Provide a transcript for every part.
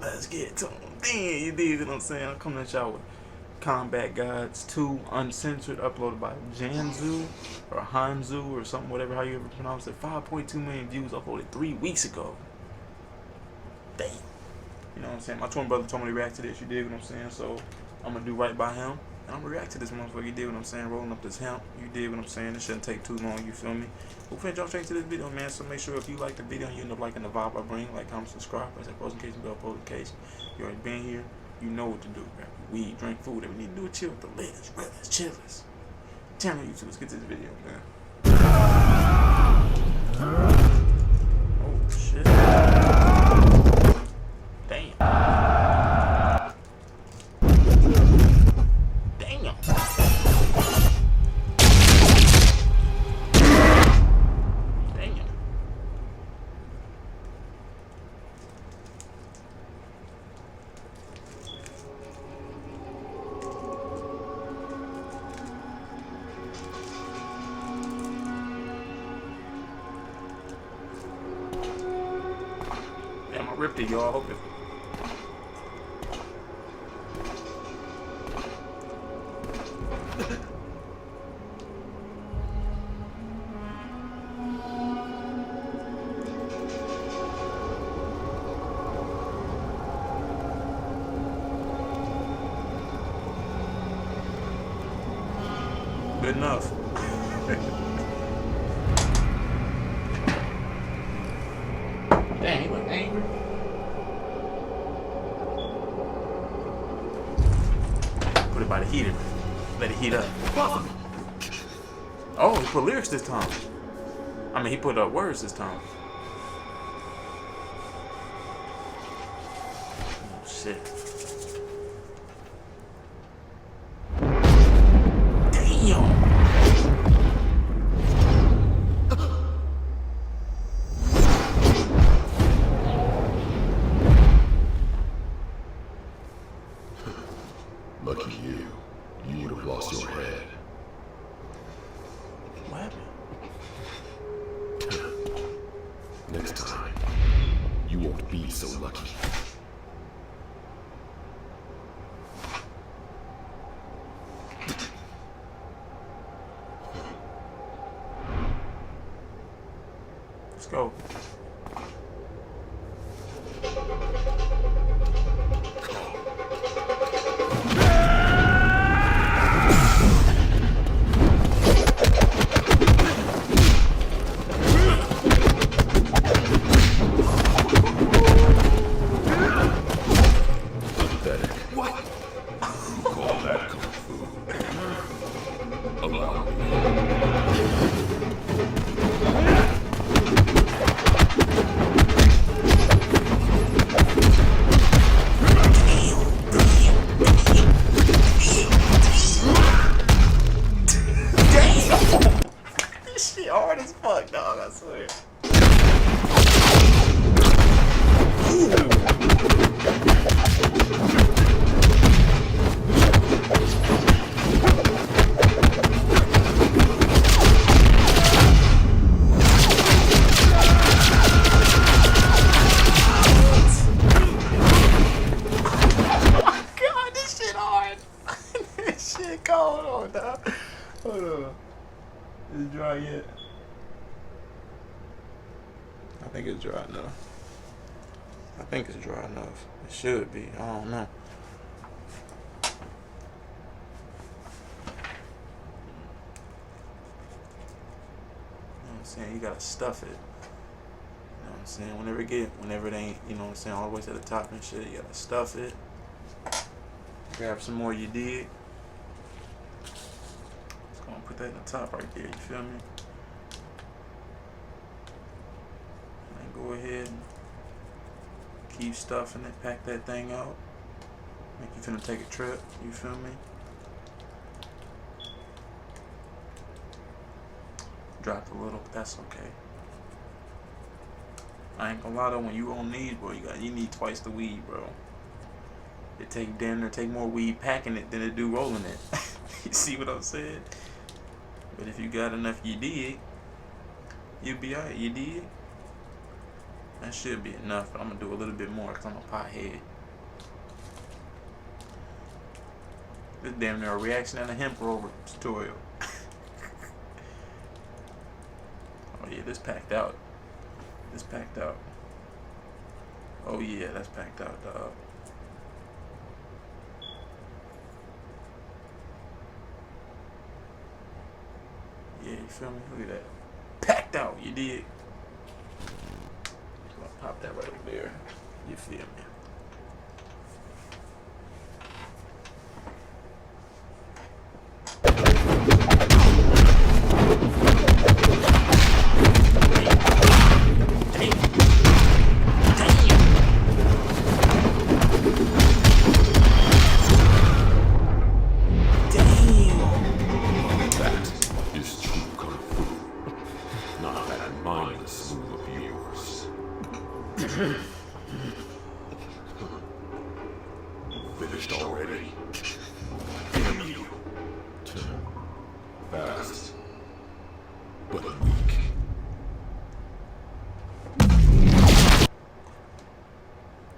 Let's get to them. Damn, you dig what I'm saying? I'm coming at y'all with Combat Guides 2 Uncensored, uploaded by Janzu or Hanzu or something, whatever, how you ever pronounce it. 5.2 million views, uploaded 3 weeks ago. Damn. You know what I'm saying? My twin brother told me to react to this, you dig what I'm saying? So I'm gonna do right by him. And I'm gonna react to this motherfucker, you dig what I'm saying? Rolling up this hemp, you dig what I'm saying? It shouldn't take too long, you feel me? We're finna jump straight to this video, man. So make sure if you like the video and you end up liking the vibe I bring, like, comment, subscribe, press that post notification bell, notification. You already been here, you know what to do, man. We eat, drink food, and we need to do a chill with the latest, realest, chillest. Tell me, YouTube, let's get to this video, man. Oh, shit. Damn. Damn. Damn. Damn, I ripped it, y'all. Hope it. Good enough. Dang, he look angry. Put it by the heater. Let it heat up. Oh, he put lyrics this time. I mean, he put up words this time. Oh, shit. Damn. Lucky you. You would have lost your head. What happened? Next time, you won't be so lucky. Let's go. Pathetic. What? You call that kung fu? Allow me. This shit hard as fuck, dog, I swear. God, this shit hard. This shit cold. Hold on, dog. Hold on. Is it dry yet? I think it's dry enough. I think it's dry enough. It should be. I don't know. You know what I'm saying? You gotta stuff it. You know what I'm saying? Whenever it ain't, you know what I'm saying, all the way to the top and shit, you gotta stuff it. Grab some more, you dig? Just gonna put that in the top right there, you feel me? And go ahead and keep stuffing it, pack that thing out. Make you finna take a trip, you feel me? Dropped a little, but that's okay. I ain't gonna lie though, when you on these, bro, you need twice the weed, bro. It take more weed packing it than it do rolling it. You see what I'm saying? But if you got enough, you dig, you'll be alright. You dig? That should be enough, but I'm gonna do a little bit more because I'm a pothead. This damn near a reaction and a hemp roller tutorial. Oh yeah, this packed out. This packed out. Oh yeah, that's packed out, dog. Yeah, you feel me? Look at that. Packed out, you dig? So I'll pop that right over there. You feel me? Finished already. Damn you. Fast, but weak.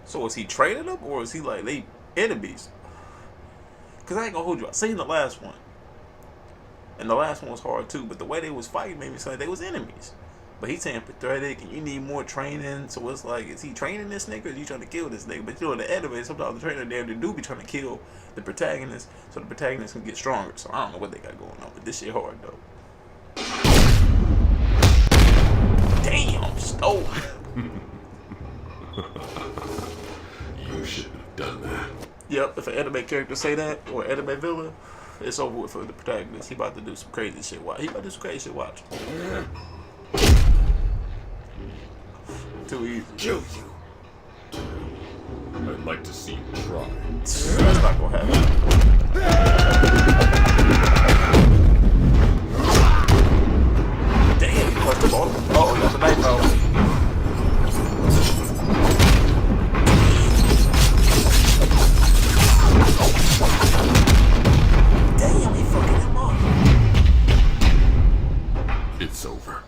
So is he training them, or is he like they enemies? Cause I ain't gonna hold you. I seen the last one, and the last one was hard too. But the way they was fighting made me say they was enemies. But he's saying pathetic, and you need more training. So it's like, is he training this nigga, or is he trying to kill this nigga? But you know, in the anime, sometimes the trainer damn do be trying to kill the protagonist, so the protagonist can get stronger. So I don't know what they got going on, but this shit hard though. Damn, stole. You shouldn't have done that. Yep, if an anime character say that, or an anime villain, it's over with for the protagonist. He about to do some crazy shit. Watch. He about to do some crazy shit. Watch. Too easy. Kill you. I'd like to see you try. That's not gonna happen. Damn, he pushed the ball. Oh, that's a knife out. Damn, he fucking him up. It's over.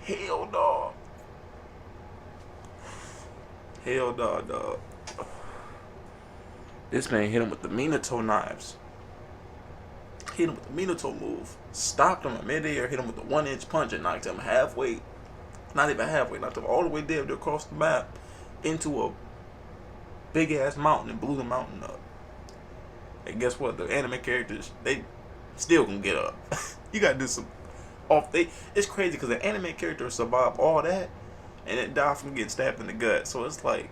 Hell no. Hell no, dog. This man hit him with the Minato knives. Hit him with the Minato move. Stopped him in midair, hit him with the 1-inch punch and knocked him halfway. Not even halfway, knocked him all the way down across the map into a big ass mountain and blew the mountain up. And guess what? The anime characters, they still can get up. You gotta do some off. It's crazy because the anime characters survive all that and then die from getting stabbed in the gut. So it's like,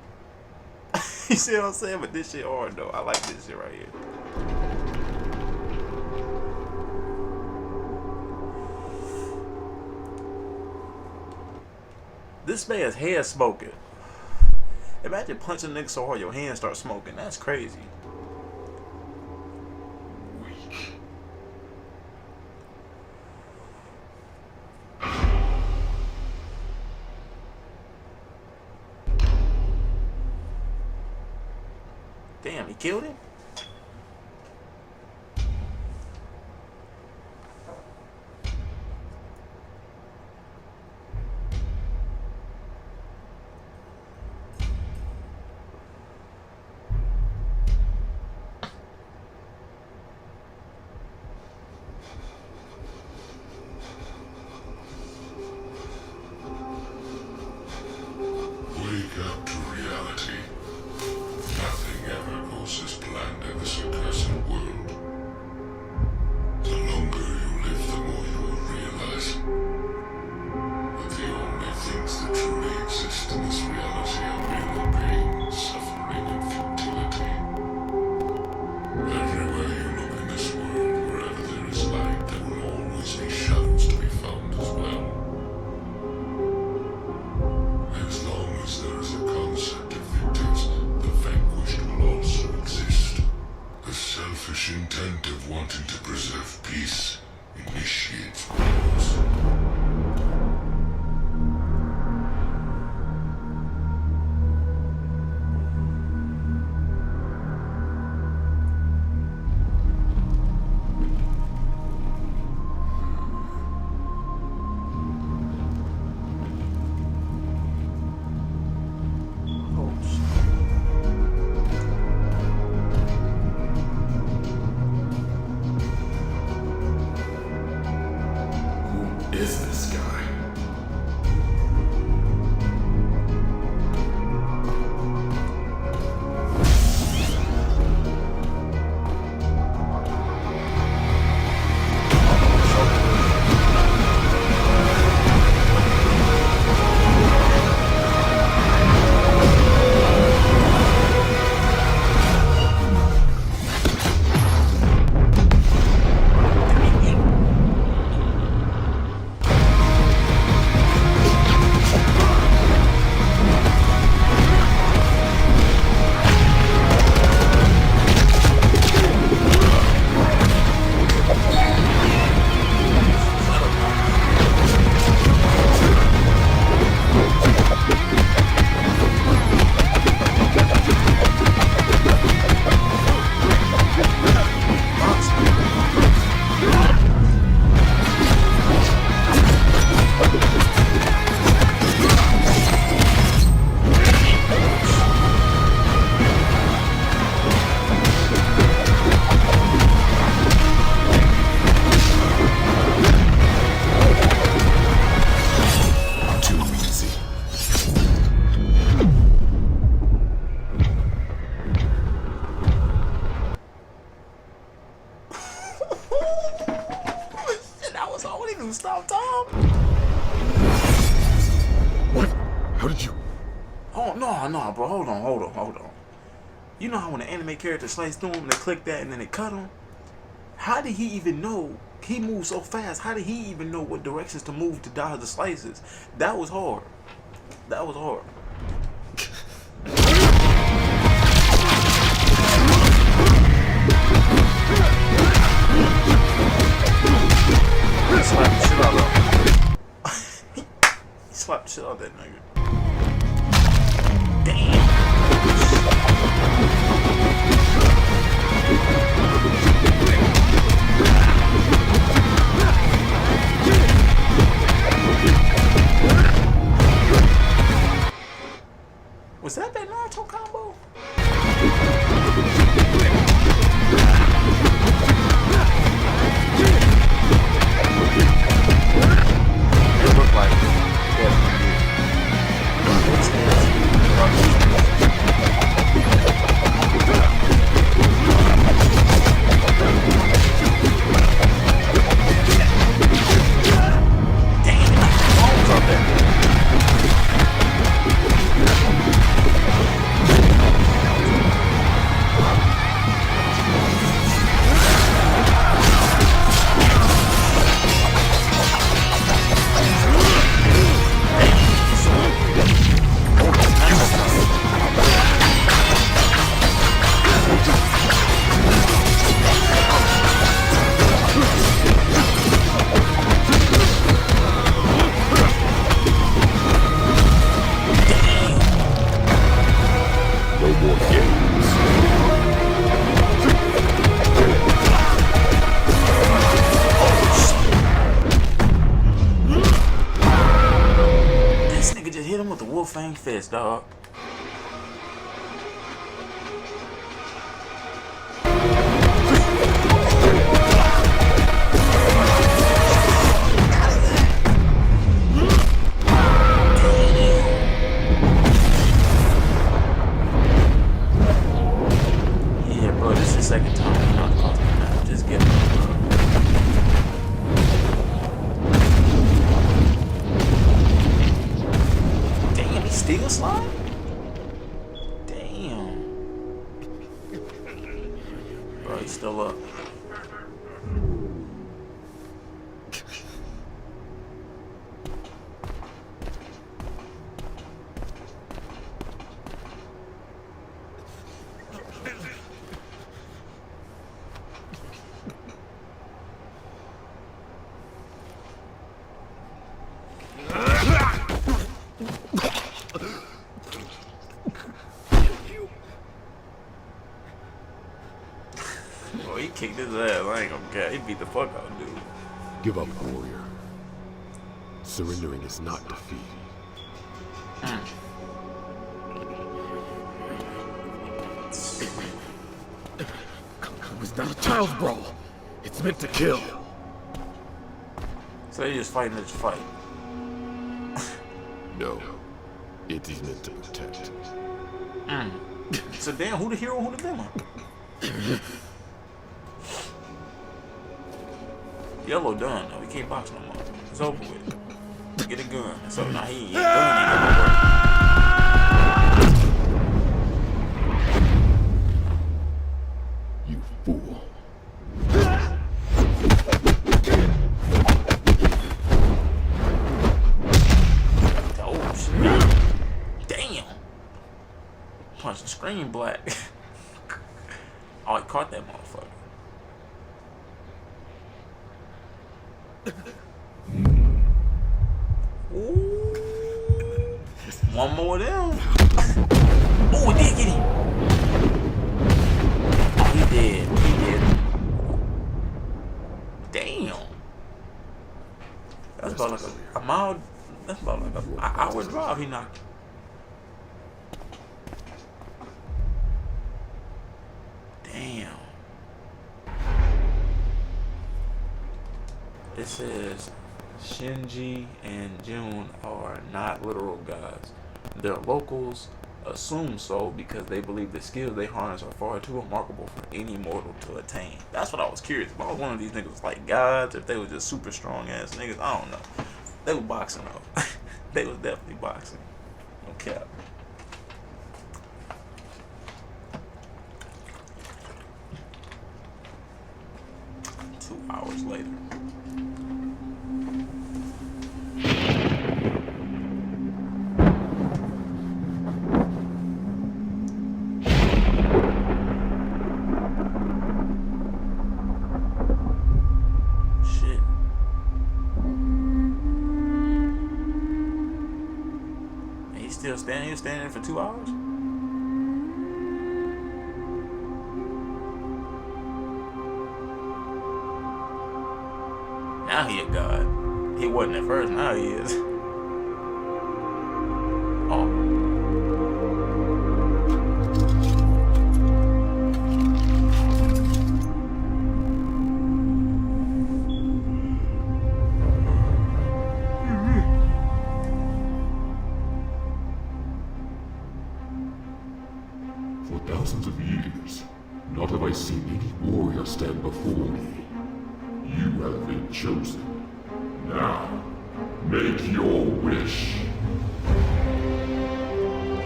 you see what I'm saying? But this shit hard though. I like this shit right here. This man's hair smoking. Imagine punching a nigga so hard your hands start smoking. That's crazy. Weak. Damn, he killed him? Wake up to reality. Nothing ever goes as planned. How did you? Oh no, bro. Hold on. You know how when an anime character slices through him, they click that and then they cut him? How did he even know? He moved so fast. How did he even know what directions to move to dodge the slices? That was hard. That was hard. Slap the shit out of him. He slapped the shit out of that nigga. Damn. Was that Naruto combo? It looked like FANG fist, dog. Yeah, bro, this is the second time I'm not caught him now. Just get him. Still slide? Damn. Bro, he's still up. Bro, he kicked his ass. I ain't gonna care. He beat the fuck out of dude. Give up, warrior. Surrendering is not defeat. It was not a child's brawl. It's meant to kill. So they just fighting this fight. No. It is meant to protect. So damn, who the hero, who the villain? Yellow done though. He can't box no more. It's over with. Get a gun. So now he ain't gun ain't gonna work. You fool. Oh shit. Damn. Punch the screen black. Oh, he caught that motherfucker. Ooh. One more of them. Oh, he did get him. Oh, he did. He did. Damn. That's about like a mile. That's about like an hour drive he knocked. Damn. It says Shinji and Jun are not literal gods. Their locals assume so because they believe the skills they harness are far too remarkable for any mortal to attain. That's what I was curious about. One of these niggas was like gods, if they were just super strong ass niggas, I don't know. They were boxing though. They was definitely boxing. No cap. Two hours later. Shit. And he's still standing. He's standing there for 2 hours. Now he a god. He wasn't at first. Now he is. Oh. For thousands of years, not have I seen any warrior stand before me. You have been chosen. Now, make your wish.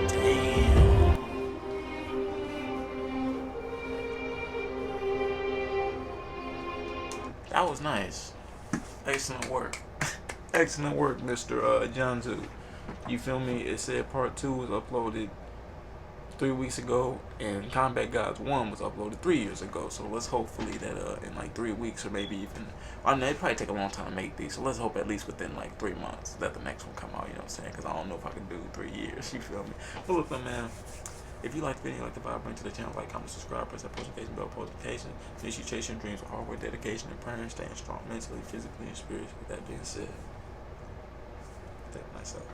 Damn. That was nice. Excellent work. Excellent work, Mr. Janzu. You feel me? It said part 2 was uploaded 3 weeks ago, and Combat Gods 1 was uploaded 3 years ago. So let's hopefully that in like 3 weeks, or maybe even, I mean, it'd probably take a long time to make these. So let's hope at least within like 3 months that the next one come out. You know what I'm saying? Because I don't know if I can do 3 years. You feel me? But look, man. If you like the video, like the vibe, bring to the channel, like, comment, subscribe, press that notification bell, notification. Finish you chasing your dreams with hard work, dedication, and prayer, and staying strong mentally, physically, and spiritually. With that being said, take myself.